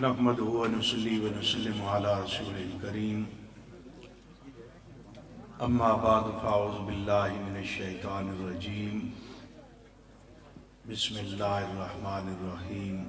نحمدہ و نصلی و نسلم علی رسول الکریم اما بعد فاعوذ باللہ من الشیطان الرجیم بسم اللہ الرحمن الرحیم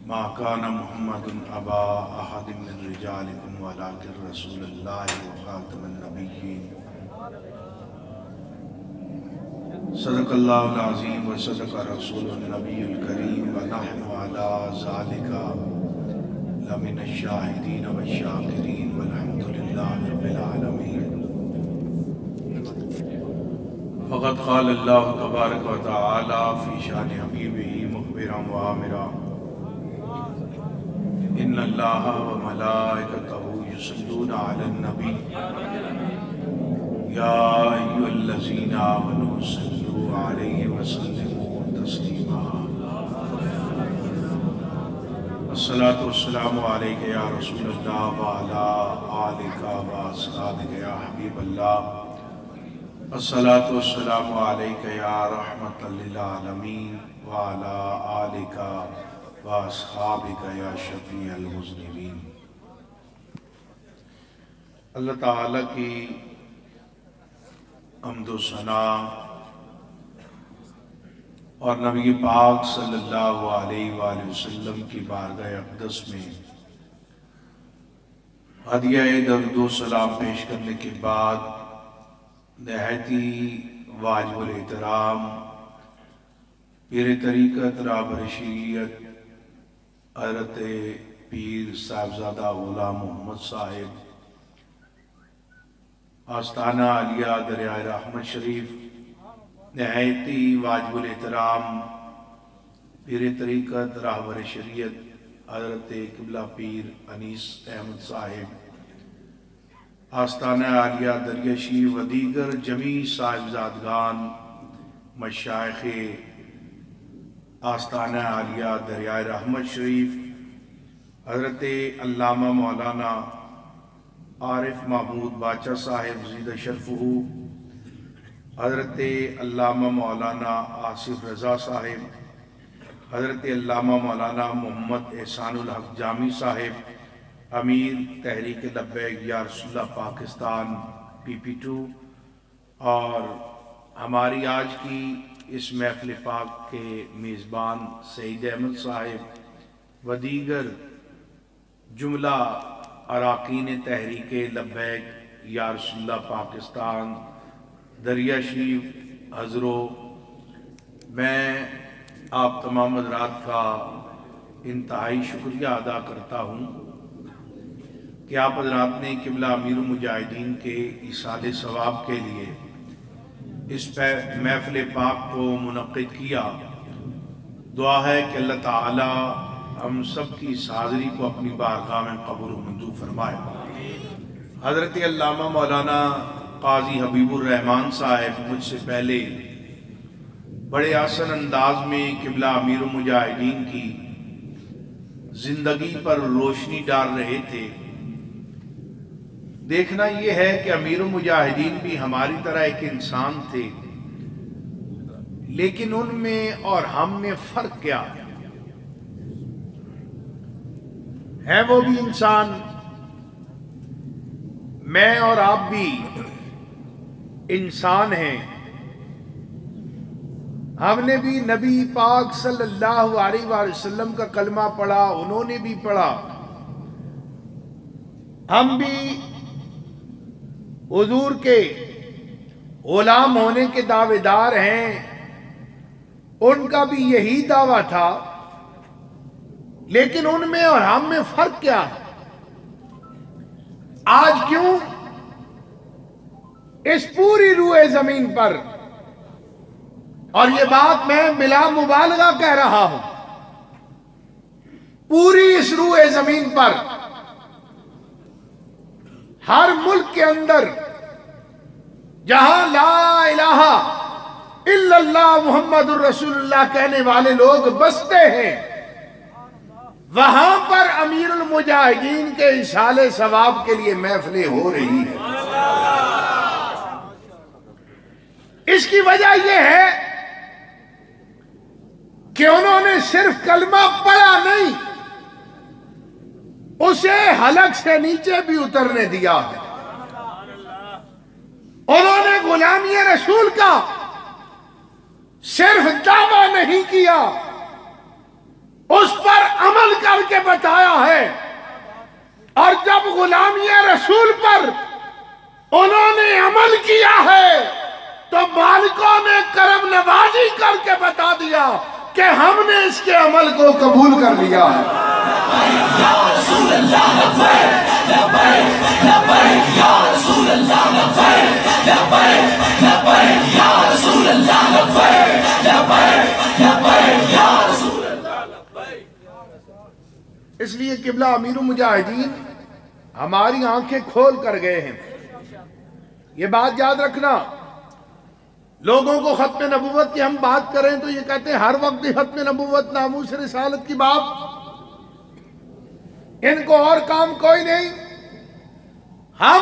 ما کان محمد ابا احد من رجالکم ولکن رسول اللہ و خاتم النبیین صدق اللہ العظیم و صدق رسول النبی الکریم و نحن علی ذالک لمن الشاہدین و الشاکرین والحمدللہ رب العالمین۔ فقد قال اللہ تبارک و تعالی فی شان حبیبہ مخبرا و آمرا ان اللہ و ملائکتہ یصلون علی النبی یا ایھا الذین آمنوا صلوا علیہ وسلموا تسلیما۔ الصلاۃ والسلام علیک یا رسول اللہ وعلی آلک و اصحابک یا حبیب اللہ۔ الصلاۃ والسلام علیک یا رحمۃ للعالمین وعلی آلک و اصحابک یا شفیع المذنبین۔ اللہ تعالیٰ کی حمد و ثنا اور نبی پاک صلی اللہ علیہ وآلہ وسلم کی بارگاہ اقدس میں ہدیہ درود و سلام پیش کرنے کے بعد نہایتی واجب الاحترام پیر طریقت راہبر شریعت حضرت پیر صاحبزادہ غلام محمد صاحب آستانہ عالیہ دریائے رحمت شریف، نہایتی واجب الاحترام پیر طریقت راہبر شریعت حضرت قبلہ پیر انیس احمد صاحب آستانہ عالیہ دریا شریف و دیگر جمیع صاحبزادگان مشائخ آستانہ عالیہ دریائے رحمت شریف، حضرت علامہ مولانا عارف محمود باچا صاحب زید شرفہ، حضرت علامہ مولانا آصف رضا صاحب، حضرت علامہ مولانا محمد احسان الحق جامی صاحب امیر تحریک لبیک یا رسول اللہ پاکستان PP2، اور ہماری آج کی اس محفل پاک کے میزبان سعید احمد صاحب و دیگر جملہ اراکین تحریک لبیک یا رسول اللہ پاکستان دریا شریف حضروں، میں آپ تمام حضرات کا انتہائی شکریہ ادا کرتا ہوں کہ آپ حضرات نے قبلہ امیر المجاہدین کے ایصال ثواب کے لیے اس محفل پاک کو منعقد کیا۔ دعا ہے کہ اللہ تعالی ہم سب کی اس حاضری کو اپنی بارگاہ میں قبول و منظور فرمائے۔ حضرت علامہ مولانا قاضی حبیب الرحمن صاحب مجھ سے پہلے بڑے آسن انداز میں قبلہ امیر المجاہدین کی زندگی پر روشنی ڈال رہے تھے۔ دیکھنا یہ ہے کہ امیر المجاہدین بھی ہماری طرح ایک انسان تھے، لیکن ان میں اور ہم میں فرق کیا ہے؟ وہ بھی انسان، میں اور آپ بھی انسان ہیں۔ ہم نے بھی نبی پاک صلی اللہ علیہ وآلہ وسلم کا کلمہ پڑھا، انہوں نے بھی پڑھا۔ ہم بھی حضور کے غلام ہونے کے دعوے دار ہیں، ان کا بھی یہی دعویٰ تھا، لیکن ان میں اور ہم میں فرق کیا ہے؟ آج کیوں اس پوری روئے زمین پر، اور یہ بات میں بلا مبالغہ کہہ رہا ہوں، پوری اس روئے زمین پر ہر ملک کے اندر جہاں لا الہ الا اللہ محمد الرسول اللہ کہنے والے لوگ بستے ہیں، وہاں پر امیر المجاہدین کے ایصال ثواب کے لیے محفلیں ہو رہی ہیں۔ اس کی وجہ یہ ہے کہ انہوں نے صرف کلمہ پڑھا نہیں، اسے حلق سے نیچے بھی اترنے دیا ہے۔ انہوں نے غلامی رسول کا صرف دعویٰ نہیں کیا، اس پر عمل کر کے بتایا ہے۔ اور جب غلامی رسول پر انہوں نے عمل کیا ہے تو مالکوں نے کرم نوازی کر کے بتا دیا کہ ہم نے اس کے عمل کو قبول کر لیا ہے۔ یا رسول اللہ لبیک لبیک لبیک یا رسول اللہ لبیک لبیک لبیک یا رسول اللہ لبیک لبیک لبیک یا رسول اللہ لبیک۔ اس لیے قبلہ امیر المجاہدین ہماری آنکھیں کھول کر گئے ہیں۔ یہ بات یاد رکھنا، لوگوں کو ختم نبوت کی ہم بات کریں تو یہ کہتے ہیں ہر وقت ختم نبوت، ناموس رسالت کی بات، ان کو اور کام کوئی نہیں۔ ہم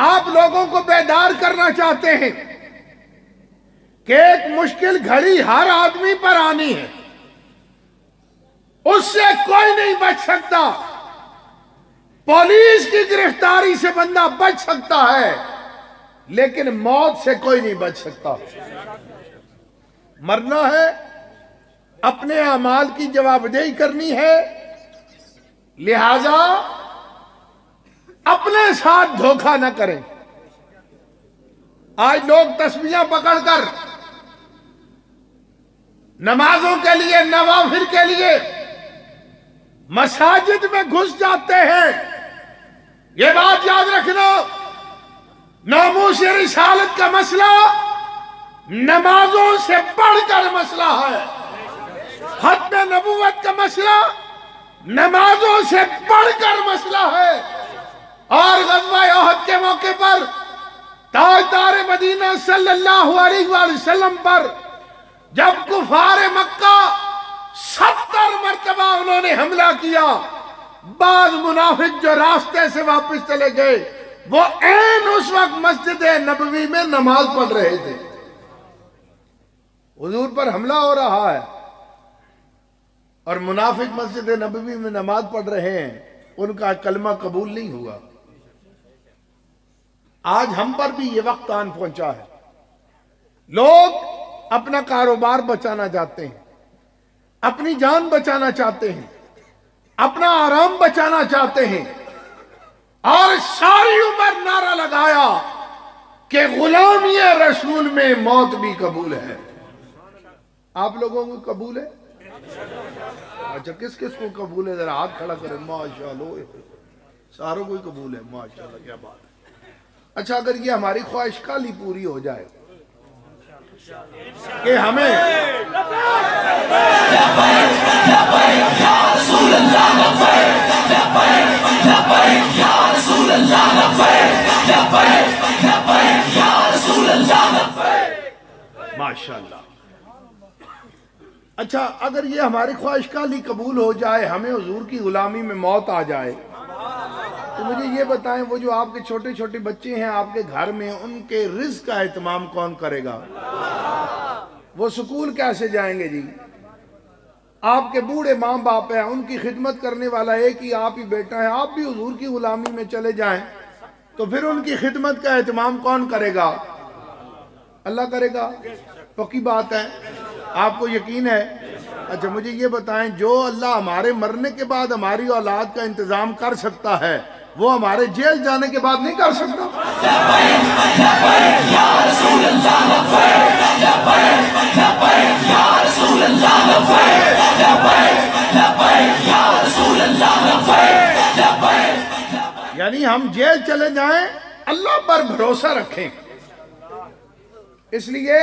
آپ لوگوں کو بیدار کرنا چاہتے ہیں کہ ایک مشکل گھڑی ہر آدمی پر آنی ہے، اس سے کوئی نہیں بچ سکتا۔ پولیس کی گرفتاری سے بندہ بچ سکتا ہے لیکن موت سے کوئی نہیں بچ سکتا۔ مرنا ہے، اپنے اعمال کی جواب دہی کرنی ہے، لہذا اپنے ساتھ دھوکہ نہ کریں۔ آج لوگ تسبیحاں پکڑ کر نمازوں کے لیے، نوافل کے لیے مساجد میں گھس جاتے ہیں۔ یہ بات یاد رکھنا، ناموس رسالت کا مسئلہ نمازوں سے بڑھ کر مسئلہ ہے، ختم نبوت کا مسئلہ نمازوں سے بڑھ کر مسئلہ ہے۔ اور غزوہ احد کے موقع پر تاجدار مدینہ صلی اللہ علیہ وآلہ وسلم پر جب کفار مکہ 70 مرتبہ انہوں نے حملہ کیا، بعض منافق جو راستے سے واپس چلے گئے وہ عین اس وقت مسجد نبوی میں نماز پڑھ رہے تھے۔ حضور پر حملہ ہو رہا ہے اور منافق مسجد نبوی میں نماز پڑھ رہے ہیں، ان کا کلمہ قبول نہیں ہوا۔ آج ہم پر بھی یہ وقت آن پہنچا ہے، لوگ اپنا کاروبار بچانا چاہتے ہیں، اپنی جان بچانا چاہتے ہیں، اپنا آرام بچانا چاہتے ہیں، اور ساری عمر نعرہ لگایا کہ غلامی رسول میں موت بھی قبول ہے۔ آپ لوگوں کو قبول ہے؟ اچھا، کس کس کو قبول ہے؟ ذرا ہاتھ کھڑا کریں۔ ماشاءاللہ، ساروں کو ہی قبول ہے، ماشاءاللہ، کیا بات ہے۔ اچھا، اگر یہ ہماری خواہش کالی پوری ہو جائے کہ ہمیں ماشاءاللہ، اچھا اگر یہ ہماری خواہش کالی قبول ہو جائے، ہمیں حضور کی غلامی میں موت آ جائے، تو مجھے یہ بتائیں وہ جو آپ کے چھوٹے چھوٹے بچے ہیں آپ کے گھر میں، ان کے رزق کا اہتمام کون کرے گا؟ وہ سکول کیسے جائیں گے جی؟ آپ کے بوڑھے ماں باپ ہیں، ان کی خدمت کرنے والا ایک ہی آپ ہی بیٹا ہے، آپ بھی حضور کی غلامی میں چلے جائیں تو پھر ان کی خدمت کا اہتمام کون کرے گا؟ اللہ کرے گا، پکی بات ہے، آپ کو یقین ہے؟ اچھا مجھے یہ بتائیں، جو اللہ ہمارے مرنے کے بعد ہماری اولاد کا انتظام کر سکتا ہے وہ ہمارے جیل جانے کے بعد نہیں کر سکتا؟ یعنی ہم جیل چلے جائیں، اللہ پر بھروسہ رکھیں۔ اس لیے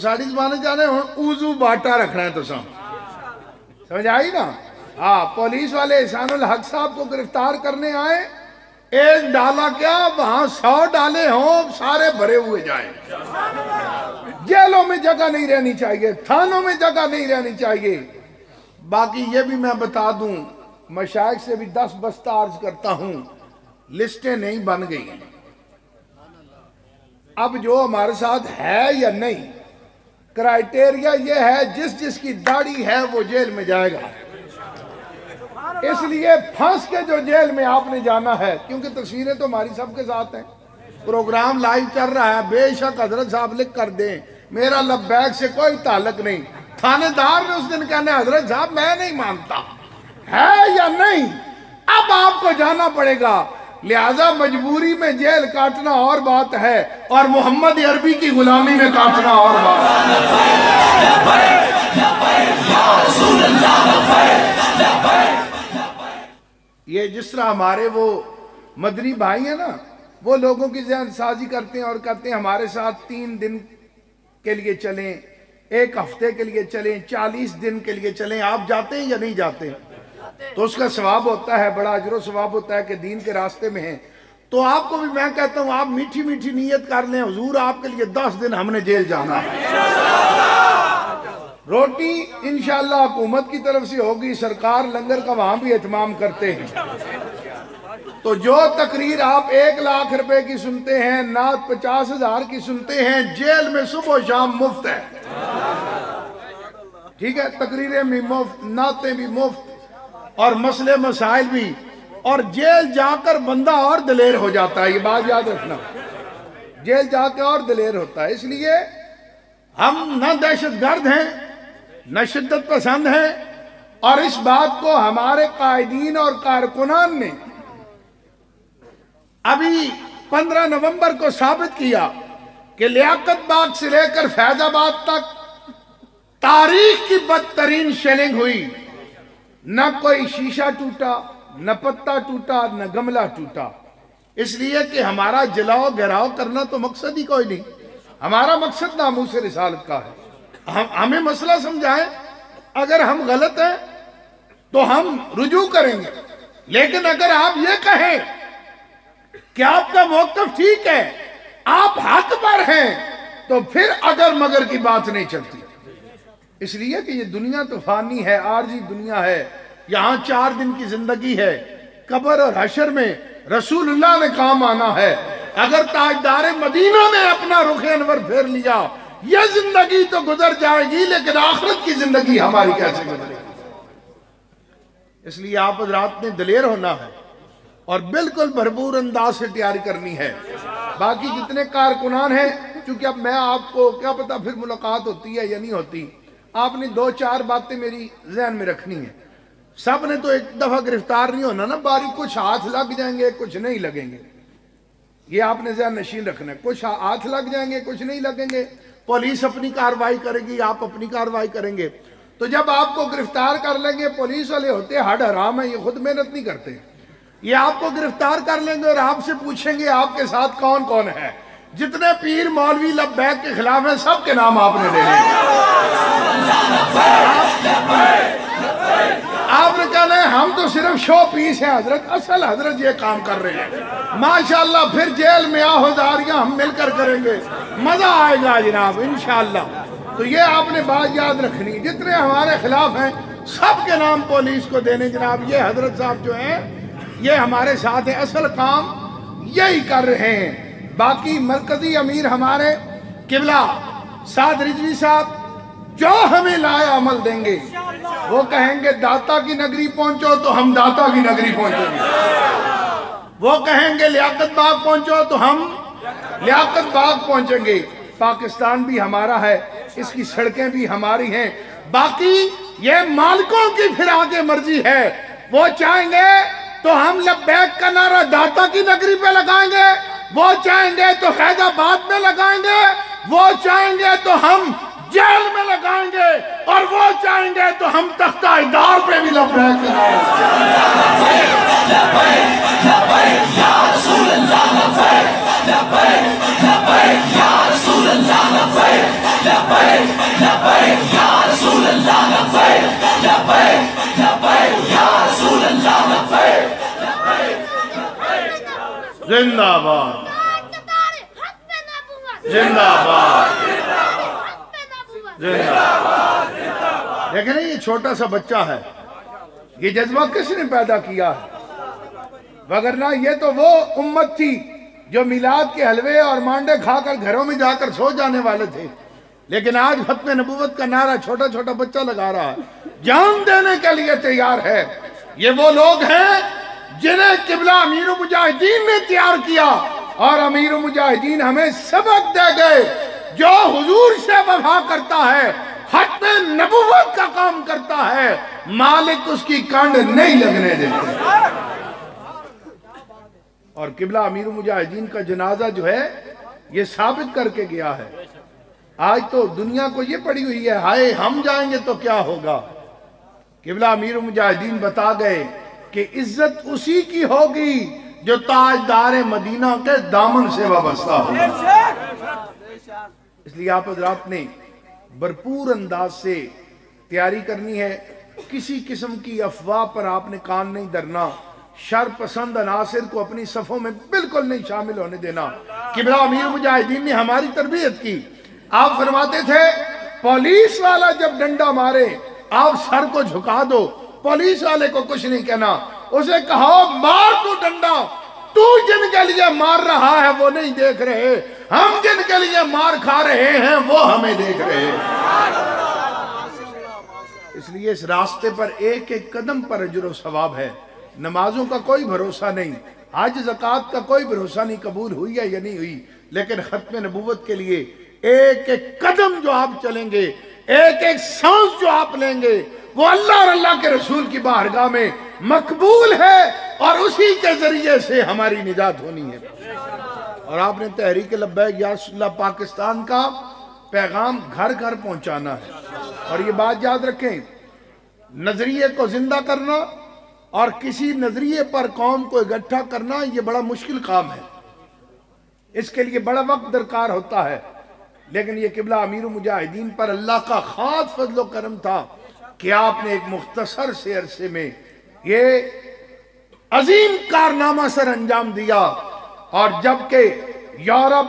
ساڑی زبانے جانے اوزو باٹا رکھنا ہے، تو سمجھ آئی نا؟ ہاں، پولیس والے احسان الحق صاحب کو گرفتار کرنے آئے، ایک ڈالا کیا وہاں 100 ڈالے ہوں، سارے بھرے ہوئے جائیں۔ جیلوں میں جگہ نہیں رہنی چاہیے، تھانوں میں جگہ نہیں رہنی چاہیے۔ باقی یہ بھی میں بتا دوں، مشائخ سے بھی 10 بستہ عرض کرتا ہوں، لسٹیں نہیں بن گئی ہیں۔ اب جو ہمارے ساتھ ہے یا نہیں، کرائٹیریا یہ ہے جس جس کی داڑھی ہے وہ جیل میں جائے گا. اس لیے پھنس کے جو جیل میں آپ نے جانا ہے، کیونکہ تصویریں تو ہماری سب کے ساتھ ہیں، پروگرام لائیو چل رہا ہے، بے شک حضرت صاحب لکھ کر دیں میرا لبیک سے کوئی تعلق نہیں. تھانے دار نے اس دن کہنا حضرت صاحب میں نہیں مانتا ہے یا نہیں، اب آپ کو جانا پڑے گا. لہذا مجبوری میں جیل کاٹنا اور بات ہے اور محمد عربی کی غلامی میں کاٹنا اور بات ہے. یہ جس طرح ہمارے وہ مدنی بھائی ہیں نا، وہ لوگوں کی ذہن سازی کرتے ہیں اور کہتے ہیں ہمارے ساتھ 3 دن کے لیے چلیں، 1 ہفتے کے لیے چلیں، 40 دن کے لیے چلیں. آپ جاتے ہیں یا نہیں جاتے؟ تو اس کا ثواب ہوتا ہے، بڑا اجر و ثواب ہوتا ہے کہ دین کے راستے میں ہیں. تو آپ کو بھی میں کہتا ہوں آپ میٹھی میٹھی نیت کر لیں، حضور آپ کے لیے 10 دن ہم نے جیل جانا ہے. روٹی انشاءاللہ حکومت کی طرف سے ہوگی، سرکار لنگر کا وہاں بھی اہتمام کرتے ہیں. تو جو تقریر آپ 1 لاکھ روپے کی سنتے ہیں، نعت 50,000 کی سنتے ہیں، جیل میں صبح و شام مفت ہے. ٹھیک ہے، تقریریں بھی مفت، نعتیں بھی مفت اور مسئلے مسائل بھی. اور جیل جا کر بندہ اور دلیر ہو جاتا ہے، یہ بات یاد رکھنا، جیل جا کے اور دلیر ہوتا ہے. اس لیے ہم نہ دہشت گرد ہیں نہ شدت پسند ہیں، اور اس بات کو ہمارے قائدین اور کارکنان نے ابھی 15 نومبر کو ثابت کیا کہ لیاقت باغ سے لے کر فیض آباد تک تاریخ کی بدترین شیلنگ ہوئی. نہ کوئی شیشہ ٹوٹا، نہ پتا ٹوٹا، نہ گملہ ٹوٹا. اس لیے کہ ہمارا جلاؤ گھراؤ کرنا تو مقصد ہی کوئی نہیں. ہمارا مقصد ناموس رسالت کا ہے. ہمیں مسئلہ سمجھائیں، اگر ہم غلط ہیں تو ہم رجوع کریں گے، لیکن اگر آپ یہ کہیں کہ آپ کا موقف ٹھیک ہے، آپ حق پر ہیں، تو پھر اگر مگر کی بات نہیں چلتی. اس لیے کہ یہ دنیا تو فانی ہے، عارضی دنیا ہے، یہاں 4 دن کی زندگی ہے. قبر اور حشر میں رسول اللہ نے کام آنا ہے. اگر تاجدار مدینہ نے اپنا رخ انور پھیر لیا، یہ زندگی تو گزر جائے گی، لیکن آخرت کی زندگی ہماری کیسے گزرے گی؟ اس لیے آپ حضرات نے دلیر ہونا ہے اور بالکل بھرپور انداز سے تیاری کرنی ہے. باقی جتنے کارکنان ہیں، چونکہ اب میں آپ کو کیا پتا پھر ملاقات ہوتی ہے یا نہیں ہوتی، آپ نے 2-4 باتیں میری ذہن میں رکھنی ہیں. سب نے تو ایک دفعہ گرفتار نہیں ہونا نا، باری کچھ ہاتھ لگ جائیں گے، کچھ نہیں لگیں گے. یہ آپ نے ذہن نشین رکھنا ہے. کچھ ہاتھ لگ جائیں گے، کچھ نہیں لگیں گے. پولیس اپنی کارروائی کرے گی، آپ اپنی کارروائی کریں گے. تو جب آپ کو گرفتار کر لیں گے، پولیس والے ہوتے ہڈ حرام ہیں، یہ خود محنت نہیں کرتے. یہ آپ کو گرفتار کر لیں گے اور آپ سے پوچھیں گے آپ کے ساتھ کون کون ہے. جتنے پیر مولوی لبیک کے خلاف ہیں سب کے نام آپ نے لے لیں. آپ نے کہنا ہے ہم تو صرف شو پیس ہیں حضرت، اصل حضرت یہ کام کر رہے ہیں. ماشاءاللہ پھر جیل میں آہوزاریاں ہم مل کر کریں گے، مزہ آئے گا جناب انشاءاللہ. تو یہ آپ نے بات یاد رکھنی، جتنے ہمارے خلاف ہیں سب کے نام پولیس کو دینے جناب. یہ حضرت صاحب جو ہیں یہ ہمارے ساتھ ہیں، اصل کام یہی کر رہے ہیں. باقی مرکزی امیر ہمارے قبلہ سعد رضوی صاحب جو ہمیں لائے عمل دیں گے، وہ کہیں گے داتا کی نگری پہنچو تو ہم داتا کی نگری پہنچیں گے. وہ کہیں گے لیاقت باغ پہنچو تو ہم لیاقت باغ پہنچیں گے. پاکستان بھی ہمارا ہے، اس کی سڑکیں بھی ہماری ہیں. باقی یہ مالکوں کی پھر آگے مرضی ہے. وہ چاہیں گے تو ہم لبیک کا نعرہ داتا کی نگری پہ لگائیں گے، وہ چاہیں گے تو فیض آباد میں لگائیں گے، وہ چاہیں گے تو ہم جیل میں لگائیں گے، اور وہ چاہیں گے تو ہم تختہ ادار پہ بھی لبیک لگائیں زندہ باد، زندہ باد، دیکھیں یہ چھوٹا سا بچہ ہے، یہ جذبہ کس نے پیدا کیا ہے؟ وگرنہ یہ تو وہ امت تھی جو میلاد کے حلوے اور مانڈے کھا کر گھروں میں جا کر سو جانے والے تھے. لیکن آج ختم نبوت کا نعرہ چھوٹا چھوٹا بچہ لگا رہا ہے، جان دینے کے لیے تیار ہے۔ یہ وہ لوگ ہیں جنہیں قبلہ امیر المجاہدین نے تیار کیا، اور امیر المجاہدین ہمیں سبق دے گئے، جو حضور سے وفا کرتا ہے، ختم نبوت کا کام کرتا ہے، مالک اس کی کانڈ نہیں لگنے دیتے۔ اور قبلہ امیر المجاہدین کا جنازہ جو ہے یہ ثابت کر کے گیا ہے۔ آج تو دنیا کو یہ پڑی ہوئی ہے، ہائے ہم جائیں گے تو کیا ہوگا۔ قبلہ امیر المجاہدین بتا گئے کہ عزت اسی کی ہوگی جو تاجدار مدینہ کے دامن سے وابستہ ہوگا۔ اس لیے آپ حضرات نے بھرپور انداز سے تیاری کرنی ہے، کسی قسم کی افواہ پر آپ نے کان نہیں دھرنا، شر پسند عناصر کو اپنی صفوں میں بالکل نہیں شامل ہونے دینا۔ قبلہ امیر مجاہدین نے ہماری تربیت کی۔ آپ فرماتے تھے پولیس والا جب ڈنڈا مارے آپ سر کو جھکا دو، پولیس والے کو کچھ نہیں کہنا، اسے کہو مار تو ڈنڈا، تو جن کے لیے مار رہا ہے وہ نہیں دیکھ رہے، ہم جن کے لیے مار کھا رہے ہیں وہ ہمیں دیکھ رہے ہیں۔ اس لیے اس راستے پر ایک ایک قدم پر اجر و ثواب ہے۔ نمازوں کا کوئی بھروسہ نہیں، حج زکوٰۃ کا کوئی بھروسہ نہیں قبول ہوئی ہے یا نہیں ہوئی، لیکن ختم نبوت کے لیے ایک ایک قدم جو آپ چلیں گے، ایک ایک سانس جو آپ لیں گے، وہ اللہ اور اللہ کے رسول کی بارگاہ میں مقبول ہے، اور اسی کے ذریعے سے ہماری نجات ہونی ہے۔ اور آپ نے تحریک لبیک یا رسول اللہ پاکستان کا پیغام گھر گھر پہنچانا ہے۔ اور یہ بات یاد رکھیں، نظریے کو زندہ کرنا اور کسی نظریے پر قوم کو اکٹھا کرنا یہ بڑا مشکل کام ہے، اس کے لیے بڑا وقت درکار ہوتا ہے، لیکن یہ قبلہ امیر المجاہدین پر اللہ کا خاص فضل و کرم تھا کہ آپ نے ایک مختصر سے عرصے میں یہ عظیم کارنامہ سر انجام دیا۔ اور جبکہ یورپ،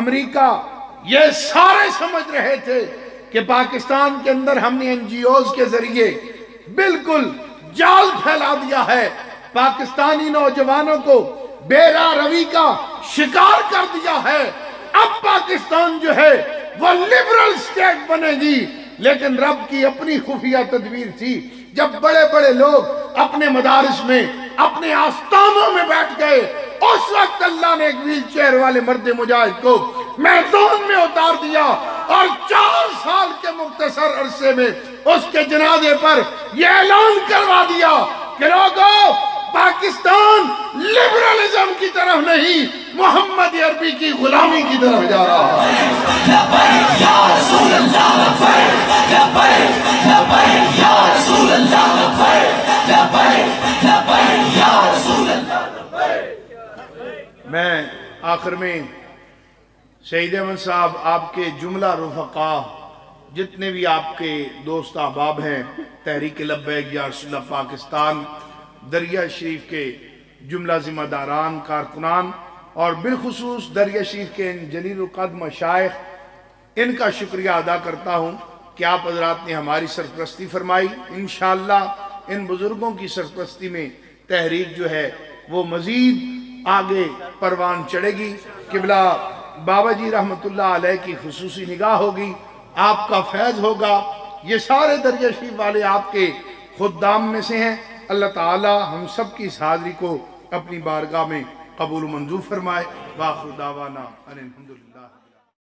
امریکہ یہ سارے سمجھ رہے تھے کہ پاکستان کے اندر ہم نے این جی اوز کے ذریعے بالکل جال پھیلا دیا ہے، پاکستانی نوجوانوں کو بے راہ روی کا شکار کر دیا ہے، اب پاکستان جو ہے وہ لبرل سٹیٹ بنے گی، لیکن رب کی اپنی خفیہ تدبیر تھی۔ جب بڑے بڑے لوگ اپنے مدارس میں اپنے آستانوں میں بیٹھ گئے، اس وقت اللہ نے ایک ویل چیئر والے مرد مجاہد کو میدان میں اتار دیا، اور 4 سال کے مختصر عرصے میں اس کے جنازے پر یہ اعلان کروا دیا کہ لوگو پاکستان لبرلزم کی طرف نہیں، محمد عربی کی غلامی کی طرف جا رہا ہے۔ لبیک یا رسول اللہ، لبیک لبیک لبیک یا رسول اللہ، لبیک لبیک لبیک یا رسول اللہ۔ میں آخر میں شہید احمد صاحب، آپ کے جملہ رفقا، جتنے بھی آپ کے دوست احباب ہیں، تحریک لبیک یا رسول اللہ پاکستان، دریا شریف کے جملہ ذمہ داران، کارکنان، اور بالخصوص دریا شریف کے ان جلیل القدر مشائخ، ان کا شکریہ ادا کرتا ہوں کہ آپ حضرات نے ہماری سرپرستی فرمائی۔ انشاءاللہ ان بزرگوں کی سرپرستی میں تحریک جو ہے وہ مزید آگے پروان چڑھے گی۔ قبلہ بابا جی رحمت اللہ علیہ کی خصوصی نگاہ ہوگی، آپ کا فیض ہوگا، یہ سارے دریا شریف والے آپ کے خدام میں سے ہیں۔ اللہ تعالی ہم سب کی اس حاضری کو اپنی بارگاہ میں قبول و منظور فرمائے۔ وآخر دعوانا ان الحمدللہ۔